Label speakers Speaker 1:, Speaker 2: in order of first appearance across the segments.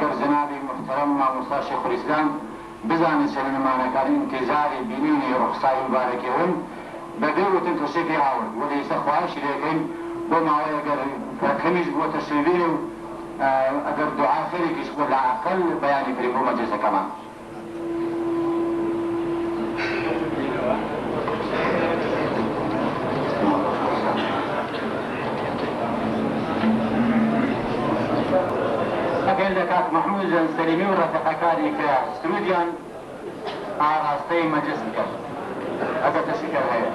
Speaker 1: اگر جنابی محترم مامۆستا شیخ الاسلام بزانێت چەندەمانەکانی انتظاری بینینی ڕوخساری مبارەکەون بەبێ وتن تەشریفی ئاورد وە لەیسەر خواهشی لێکەین بۆ ماوەی ئەگەر کەمیش بۆ تەشریفی و ئەگەر دوعا خێرێکیش بۆ لەعەقل بەیانی کردین بۆ مەجلیسەکەمان. ئەگەر لە کاک محمود سەلیمی و ڕەفیقەکانی کە سرودیان ئاراستەی مەجلس بکەن ئەگەر تەشریفیان هەیە.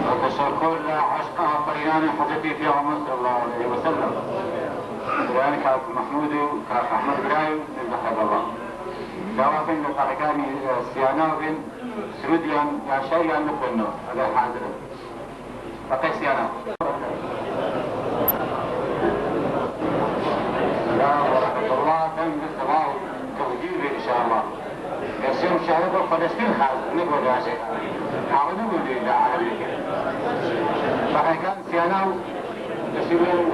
Speaker 1: وتشكر لعشق آفريان حضرتي في عمر صلى الله عليه وسلم وأنا كاك محمود وكاك أحمد براي من بحب الله جوابين لقرقاني سياناوين سروديان يا شيئا نبنو هذا حاضر بقي سياناو السلام ورحمة الله تنبت الله توجيبه إن شاء الله يصير مشاهدة فلسطين خالد نقول يا شيخ حاول نقول إلى عربي فكان سياناو يسيرون